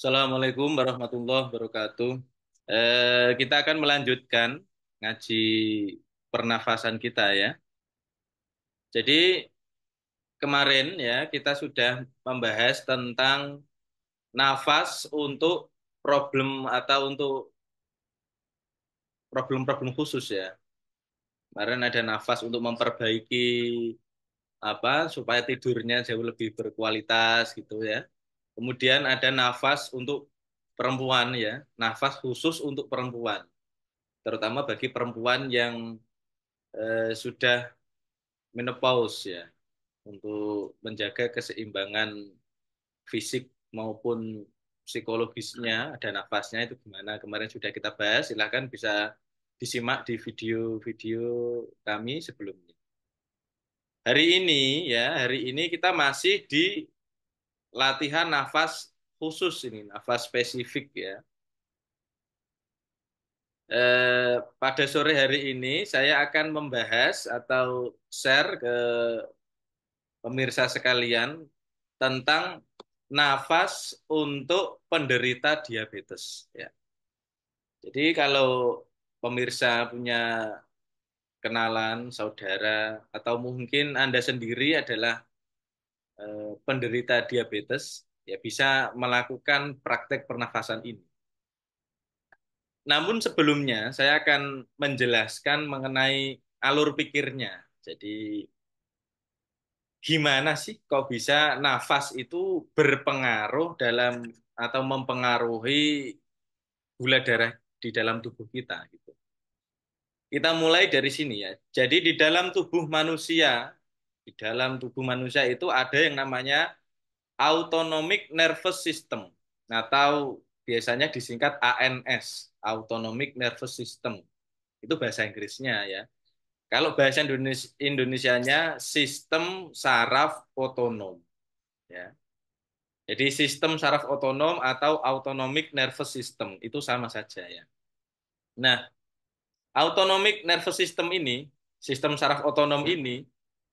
Assalamualaikum warahmatullahi wabarakatuh. Kita akan melanjutkan ngaji pernafasan kita ya. Jadi kemarin ya kita sudah membahas tentang nafas untuk problem atau untuk problem-problem khusus ya. Kemarin ada nafas untuk memperbaiki supaya tidurnya jauh lebih berkualitas gitu ya. Kemudian ada nafas untuk perempuan ya, nafas khusus untuk perempuan, terutama bagi perempuan yang sudah menopause ya, untuk menjaga keseimbangan fisik maupun psikologisnya, ada nafasnya itu gimana kemarin sudah kita bahas, silahkan bisa disimak di video-video kami sebelumnya. Hari ini kita masih di latihan nafas khusus ini, nafas spesifik ya. Pada sore hari ini saya akan membahas atau share ke pemirsa sekalian tentang nafas untuk penderita diabetes ya. Jadi kalau pemirsa punya kenalan, saudara atau mungkin Anda sendiri adalah penderita diabetes ya bisa melakukan praktek pernafasan ini. Namun sebelumnya saya akan menjelaskan mengenai alur pikirnya. Jadi gimana sih kok bisa nafas itu berpengaruh dalam atau mempengaruhi gula darah di dalam tubuh kita gitu. Kita mulai dari sini ya. Jadi di dalam tubuh manusia itu ada yang namanya autonomic nervous system atau biasanya disingkat ANS, autonomic nervous system. Itu bahasa Inggrisnya ya. Kalau bahasa Indonesianya sistem saraf otonom ya. Jadi sistem saraf otonom atau autonomic nervous system itu sama saja ya. Nah, autonomic nervous system ini, sistem saraf otonom ini,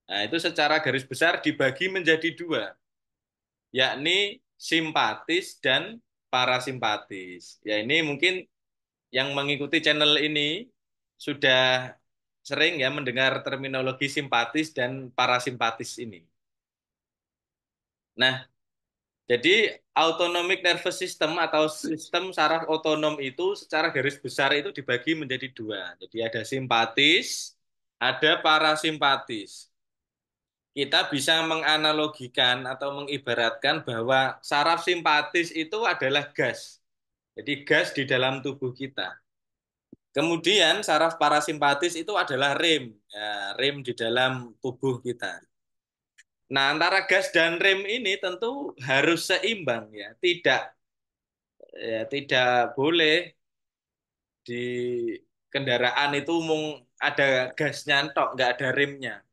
nah itu secara garis besar dibagi menjadi dua, yakni simpatis dan parasimpatis. Ya ini mungkin yang mengikuti channel ini sudah sering ya mendengar terminologi simpatis dan parasimpatis ini. Nah, jadi autonomic nervous system atau sistem saraf otonom itu secara garis besar itu dibagi menjadi dua. Jadi ada simpatis, ada parasimpatis. Kita bisa menganalogikan atau mengibaratkan bahwa saraf simpatis itu adalah gas. Jadi gas di dalam tubuh kita. Kemudian saraf parasimpatis itu adalah rem, ya, rem di dalam tubuh kita. Nah, antara gas dan rem ini tentu harus seimbang ya. Tidak boleh di kendaraan itu mung ada gasnya tok, nggak ada remnya.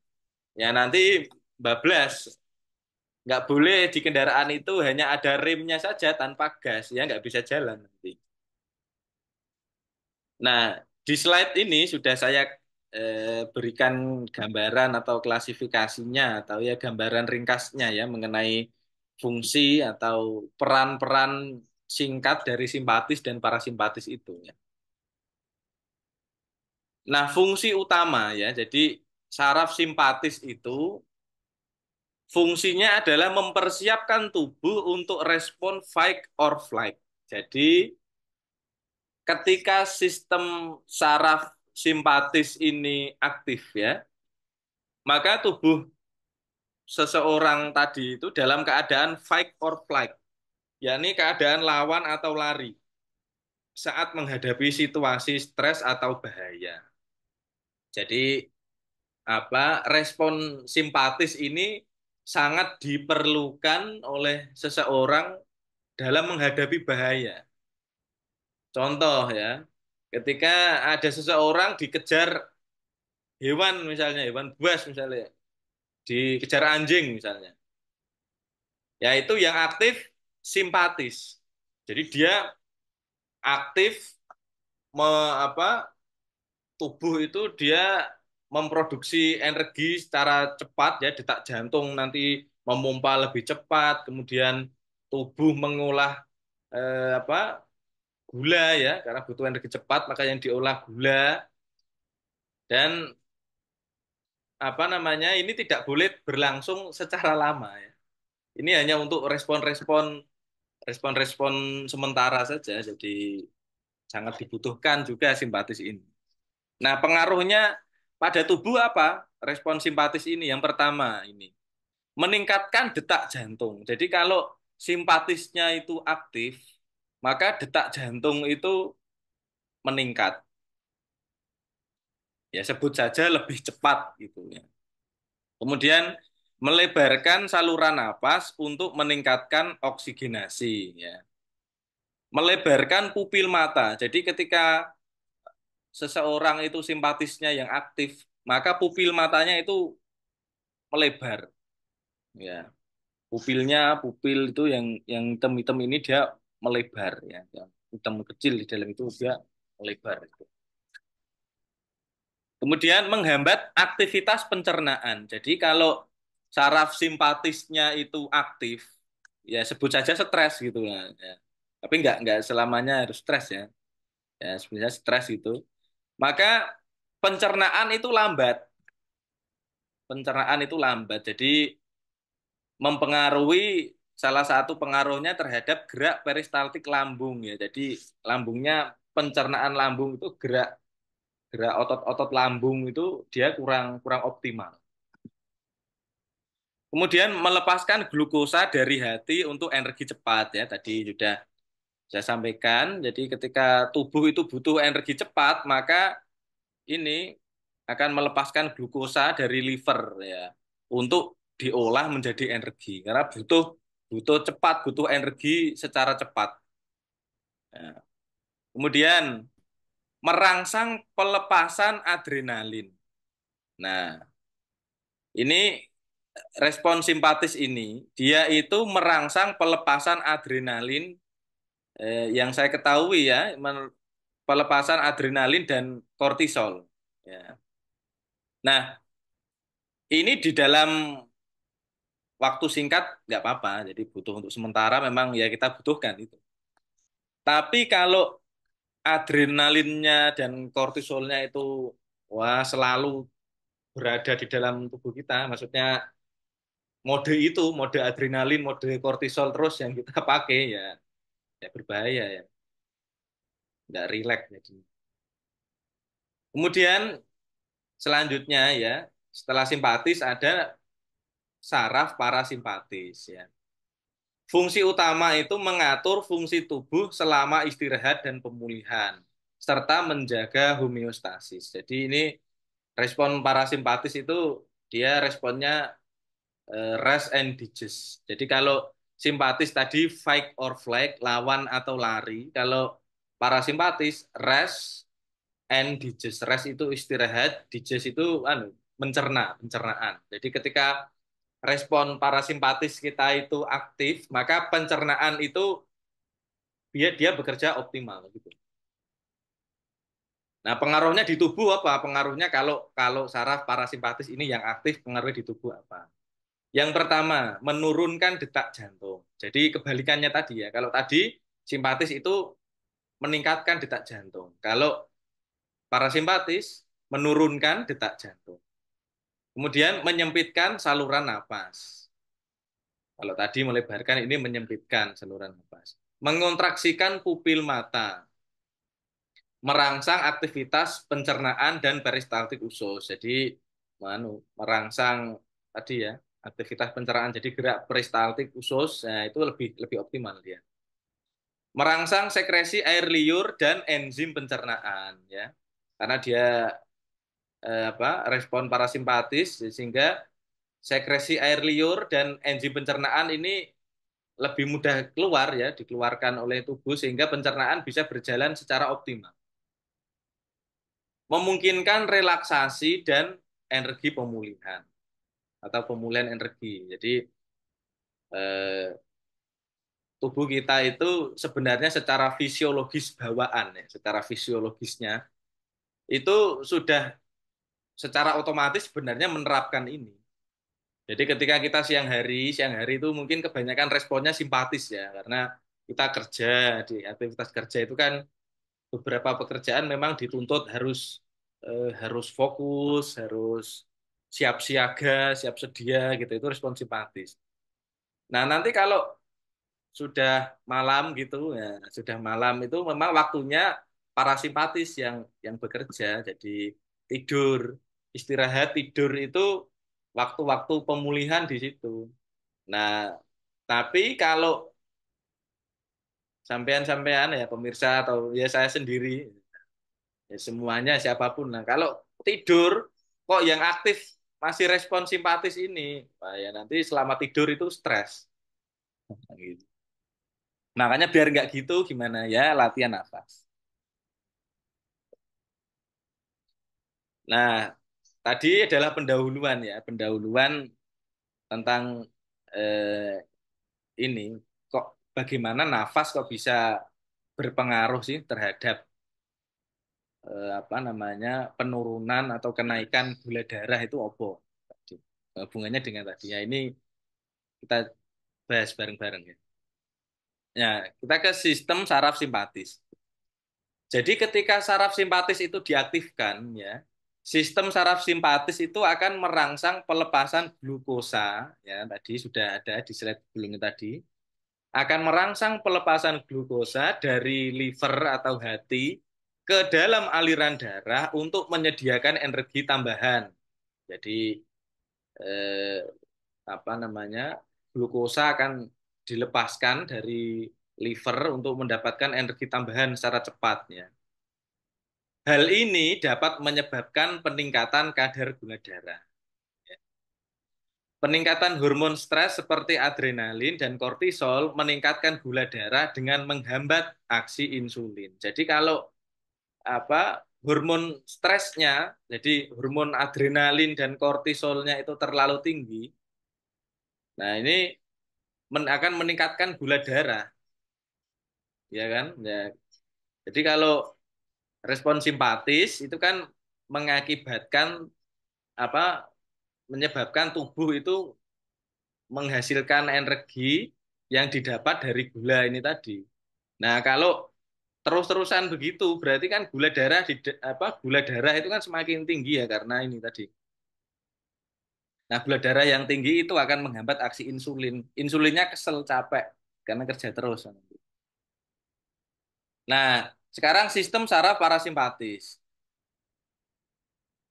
Ya nanti bablas. Nggak boleh di kendaraan itu hanya ada remnya saja tanpa gas, ya nggak bisa jalan nanti. Nah, di slide ini sudah saya berikan gambaran atau klasifikasinya atau ya gambaran ringkasnya ya mengenai fungsi atau peran-peran singkat dari simpatis dan parasimpatis itu ya. Nah, fungsi utama ya, jadi saraf simpatis itu fungsinya adalah mempersiapkan tubuh untuk respon fight or flight. Jadi, ketika sistem saraf simpatis ini aktif ya, maka tubuh seseorang tadi itu dalam keadaan fight or flight, yakni keadaan lawan atau lari saat menghadapi situasi stres atau bahaya. Jadi respon simpatis ini sangat diperlukan oleh seseorang dalam menghadapi bahaya. Contoh ya, ketika ada seseorang dikejar hewan misalnya, hewan buas misalnya, dikejar anjing misalnya. Ya itu yang aktif simpatis. Jadi dia aktif me, tubuh itu dia memproduksi energi secara cepat ya, detak jantung nanti memompa lebih cepat, kemudian tubuh mengolah apa gula ya, karena butuh energi cepat maka yang diolah gula. Dan apa namanya ini tidak boleh berlangsung secara lama ya. Ini hanya untuk respon-respon sementara saja. Jadi sangat dibutuhkan juga simpatis ini. Nah, pengaruhnya pada tubuh apa? Respon simpatis ini yang pertama ini meningkatkan detak jantung. Jadi kalau simpatisnya itu aktif, maka detak jantung itu meningkat. Ya, sebut saja lebih cepat gitu ya. Kemudian melebarkan saluran napas untuk meningkatkan oksigenasi ya. Melebarkan pupil mata. Jadi ketika seseorang itu simpatisnya yang aktif, maka pupil matanya itu melebar ya. Pupil itu yang hitam-hitam ini dia melebar ya. Yang hitam kecil di dalam itu dia melebar. Kemudian menghambat aktivitas pencernaan. Jadi kalau saraf simpatisnya itu aktif, ya sebut saja stres gitu lah. Ya. Tapi nggak selamanya harus stres ya. Ya sebenarnya stres itu. Maka pencernaan itu lambat. Pencernaan itu lambat. Jadi mempengaruhi salah satu pengaruhnya terhadap gerak peristaltik lambung ya. Jadi lambungnya pencernaan lambung itu gerak gerak otot-otot lambung itu dia kurang kurang optimal. Kemudian melepaskan glukosa dari hati untuk energi cepat ya. Tadi sudah saya sampaikan. Jadi ketika tubuh itu butuh energi cepat, maka ini akan melepaskan glukosa dari liver ya untuk diolah menjadi energi. Karena butuh butuh cepat, butuh energi secara cepat. Nah, kemudian merangsang pelepasan adrenalin. Nah, ini respon simpatis ini dia itu merangsang pelepasan adrenalin yang saya ketahui ya, pelepasan adrenalin dan kortisol. Ya. Nah, ini di dalam waktu singkat nggak apa-apa, jadi butuh untuk sementara memang ya kita butuhkan itu. Tapi kalau adrenalinnya dan kortisolnya itu wah selalu berada di dalam tubuh kita, maksudnya mode adrenalin, mode kortisol terus yang kita pakai ya, ya berbahaya ya, nggak rileks jadi. Kemudian selanjutnya ya, setelah simpatis ada saraf parasimpatis ya. Fungsi utama itu mengatur fungsi tubuh selama istirahat dan pemulihan, serta menjaga homeostasis. Jadi ini respon parasimpatis itu dia responnya rest and digest. Jadi kalau simpatis tadi fight or flight, lawan atau lari. Kalau parasimpatis rest and digest. Rest itu istirahat, digest itu pencernaan. Jadi ketika respon parasimpatis kita itu aktif, maka pencernaan itu dia bekerja optimal gitu. Nah, pengaruhnya di tubuh apa? Pengaruhnya kalau kalau saraf parasimpatis ini yang aktif, pengaruhnya di tubuh apa? Yang pertama, menurunkan detak jantung. Jadi kebalikannya tadi ya. Kalau tadi simpatis itu meningkatkan detak jantung. Kalau parasimpatis menurunkan detak jantung. Kemudian menyempitkan saluran napas. Kalau tadi melebarkan, ini menyempitkan saluran napas. Mengontraksikan pupil mata. Merangsang aktivitas pencernaan dan peristaltik usus. Jadi, merangsang tadi ya, aktivitas pencernaan. Jadi gerak peristaltik usus, nah itu lebih lebih optimal dia. Merangsang sekresi air liur dan enzim pencernaan ya. Karena dia respon parasimpatis sehingga sekresi air liur dan enzim pencernaan ini lebih mudah keluar ya, dikeluarkan oleh tubuh sehingga pencernaan bisa berjalan secara optimal. Memungkinkan relaksasi dan energi pemulihan atau pemulihan energi. Jadi eh, tubuh kita itu sebenarnya secara fisiologis bawaan ya, secara fisiologisnya itu sudah secara otomatis sebenarnya menerapkan ini. Jadi ketika kita siang hari itu mungkin kebanyakan responnya simpatis ya, karena kita kerja, di aktivitas kerja itu kan beberapa pekerjaan memang dituntut harus fokus, harus siap siaga, siap sedia gitu. Itu respon simpatis. Nah, nanti kalau sudah malam gitu ya, sudah malam itu memang waktunya parasimpatis yang bekerja. Jadi tidur, istirahat, tidur itu waktu-waktu pemulihan di situ. Nah, tapi kalau sampean-sampean ya pemirsa atau ya saya sendiri, ya semuanya siapapun. Nah, kalau tidur kok yang aktif masih respon simpatis ini, wah ya nanti selama tidur itu stres. Nah, gitu. Makanya biar nggak gitu gimana ya latihan nafas. Nah, tadi adalah pendahuluan ya, pendahuluan tentang eh, ini kok bagaimana nafas kok bisa berpengaruh sih terhadap apa namanya penurunan atau kenaikan gula darah itu opo. Tadi. Hubungannya dengan tadi ya ini kita bahas bareng-bareng ya. Ya, kita ke sistem saraf simpatis. Jadi ketika saraf simpatis itu diaktifkan ya, sistem saraf simpatis itu akan merangsang pelepasan glukosa ya tadi sudah ada di slide sebelumnya tadi akan merangsang pelepasan glukosa dari liver atau hati ke dalam aliran darah untuk menyediakan energi tambahan. Jadi eh, apa namanya glukosa akan dilepaskan dari liver untuk mendapatkan energi tambahan secara cepatnya. Hal ini dapat menyebabkan peningkatan kadar gula darah. Peningkatan hormon stres seperti adrenalin dan kortisol meningkatkan gula darah dengan menghambat aksi insulin. Jadi kalau apa hormon stresnya, jadi hormon adrenalin dan kortisolnya itu terlalu tinggi, nah ini akan meningkatkan gula darah, ya kan? Ya. Jadi kalau respon simpatis itu kan mengakibatkan apa menyebabkan tubuh itu menghasilkan energi yang didapat dari gula ini tadi. Nah, kalau terus-terusan begitu, berarti kan gula darah gula darah itu kan semakin tinggi ya karena ini tadi. Nah, gula darah yang tinggi itu akan menghambat aksi insulin. Insulinnya kesel, capek karena kerja terus. Nah, sekarang sistem saraf parasimpatis.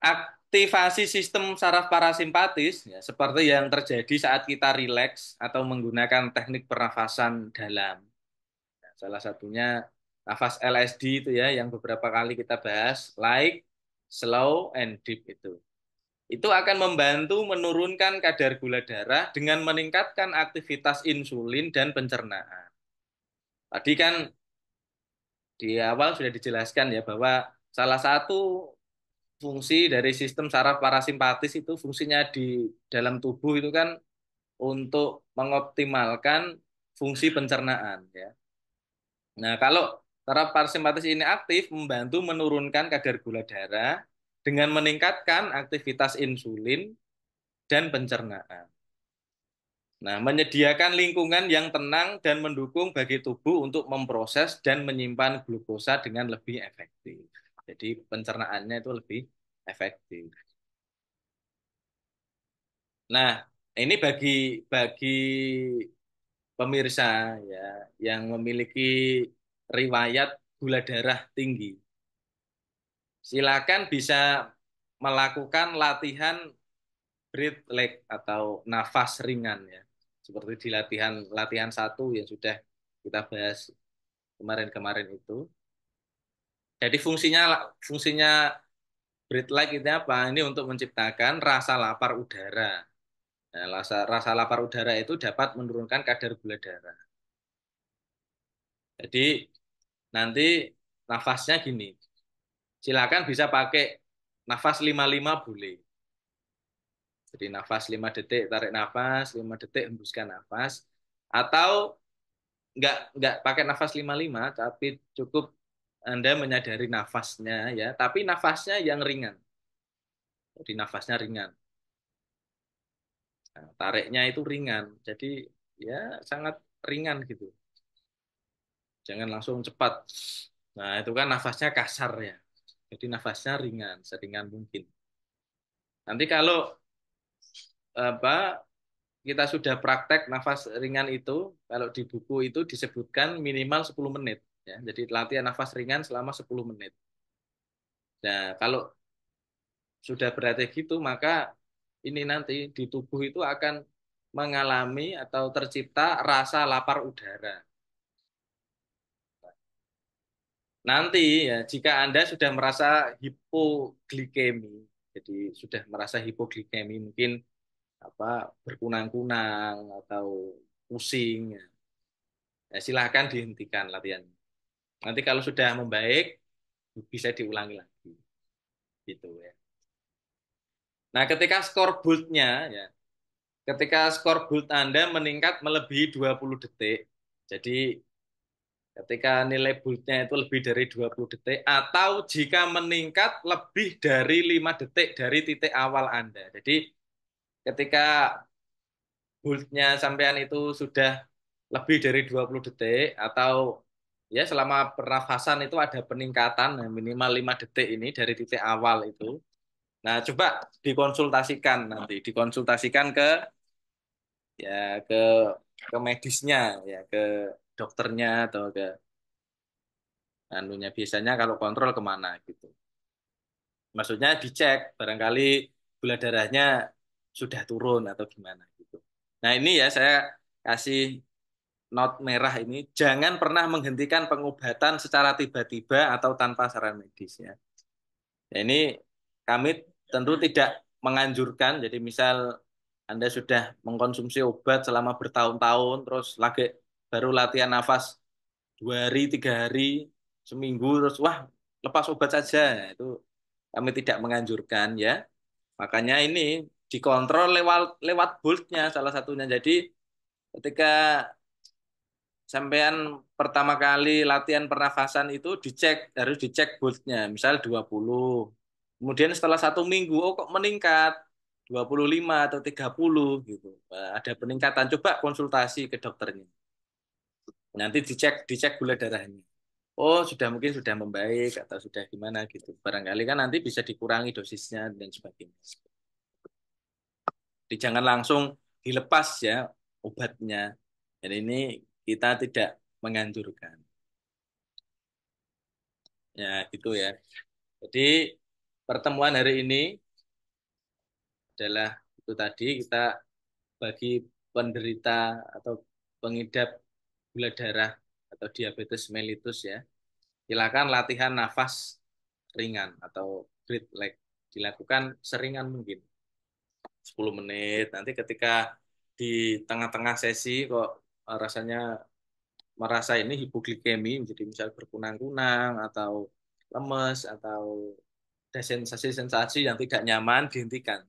Aktivasi sistem saraf parasimpatis ya, seperti yang terjadi saat kita rileks atau menggunakan teknik pernafasan dalam. Nah, salah satunya nafas LSD itu ya yang beberapa kali kita bahas, light, slow, and deep itu. Itu akan membantu menurunkan kadar gula darah dengan meningkatkan aktivitas insulin dan pencernaan. Tadi kan di awal sudah dijelaskan ya bahwa salah satu fungsi dari sistem saraf parasimpatis itu fungsinya di dalam tubuh itu kan untuk mengoptimalkan fungsi pencernaan ya. Nah, kalau saraf parasimpatis ini aktif membantu menurunkan kadar gula darah dengan meningkatkan aktivitas insulin dan pencernaan. Nah, menyediakan lingkungan yang tenang dan mendukung bagi tubuh untuk memproses dan menyimpan glukosa dengan lebih efektif. Jadi pencernaannya itu lebih efektif. Nah, ini bagi pemirsa ya yang memiliki riwayat gula darah tinggi. Silakan bisa melakukan latihan breath leg atau nafas ringan ya. Seperti di latihan latihan satu yang sudah kita bahas kemarin-kemarin itu. Jadi fungsinya breath leg itu apa? Ini untuk menciptakan rasa lapar udara. Nah, rasa lapar udara itu dapat menurunkan kadar gula darah. Jadi nanti nafasnya gini. Silakan bisa pakai nafas 55 boleh. Jadi nafas 5 detik, tarik nafas, 5 detik hembuskan nafas. Atau nggak pakai nafas 55, tapi cukup Anda menyadari nafasnya ya, tapi nafasnya yang ringan. Jadi nafasnya ringan. Nah, tariknya itu ringan. Jadi ya sangat ringan gitu. Jangan langsung cepat. Nah, itu kan nafasnya kasar ya. Jadi nafasnya ringan, seringan mungkin. Nanti kalau apa kita sudah praktek nafas ringan itu, kalau di buku itu disebutkan minimal 10 menit ya. Jadi latihan nafas ringan selama 10 menit. Nah, kalau sudah berarti gitu, maka ini nanti di tubuh itu akan mengalami atau tercipta rasa lapar udara. Nanti ya, jika Anda sudah merasa hipoglikemi, jadi sudah merasa hipoglikemi, mungkin apa berkunang-kunang atau pusing, ya silahkan dihentikan latihan. Nanti kalau sudah membaik, bisa diulangi lagi, gitu ya. Nah, ketika skor boldnya, ya, ketika skor bold Anda meningkat melebihi 20 detik, jadi ketika nilai boldnya itu lebih dari 20 detik, atau jika meningkat lebih dari 5 detik dari titik awal Anda. Jadi ketika boldnya sampean itu sudah lebih dari 20 detik, atau ya selama pernafasan itu ada peningkatan minimal 5 detik ini dari titik awal itu. Nah, coba dikonsultasikan nanti, dikonsultasikan ya ke ke medisnya ya, ke dokternya atau ke anunya biasanya kalau kontrol kemana gitu. Maksudnya dicek barangkali gula darahnya sudah turun atau gimana gitu. Nah, ini ya saya kasih not merah ini, jangan pernah menghentikan pengobatan secara tiba-tiba atau tanpa saran medis ya. Ya, ini kami tentu tidak menganjurkan. Jadi misal Anda sudah mengkonsumsi obat selama bertahun-tahun, terus lagi baru latihan nafas 2 hari, 3 hari, seminggu, terus wah lepas obat saja. Nah, itu kami tidak menganjurkan ya. Makanya ini dikontrol lewat lewat bulknya salah satunya. Jadi ketika sampean pertama kali latihan pernafasan itu harus dicek bulknya, misal 20. Kemudian setelah 1 minggu, oh kok meningkat 25 atau 30 gitu. Nah, ada peningkatan, coba konsultasi ke dokternya. Nanti dicek dicek gula darahnya. Oh, sudah mungkin sudah membaik atau sudah gimana gitu. Barangkali kan nanti bisa dikurangi dosisnya dan sebagainya. Jadi jangan langsung dilepas ya obatnya. Jadi ini kita tidak menganjurkan. Ya, gitu ya. Jadi pertemuan hari ini adalah itu tadi kita bagi penderita atau pengidap gula darah atau diabetes mellitus ya. Silakan latihan nafas ringan atau breath leg dilakukan seringan mungkin 10 menit. Nanti ketika di tengah-tengah sesi kok rasanya merasa ini hipoglikemi, jadi misal berkunang-kunang atau lemes atau ada sensasi-sensasi yang tidak nyaman, dihentikan.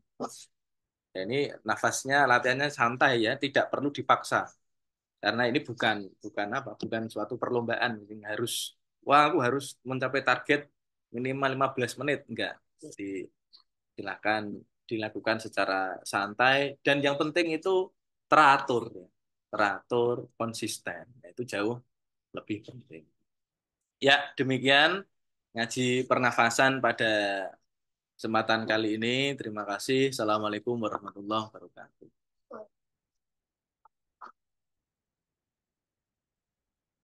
Ya, ini nafasnya latihannya santai ya, tidak perlu dipaksa. Karena ini bukan bukan apa, bukan suatu perlombaan. Jadi harus, wah aku harus mencapai target minimal 15 menit. Enggak. Jadi silakan dilakukan secara santai dan yang penting itu teratur ya. Teratur, konsisten. Nah, itu jauh lebih penting. Ya, demikian ngaji pernafasan pada kesempatan kali ini. Terima kasih. Assalamualaikum warahmatullahi wabarakatuh.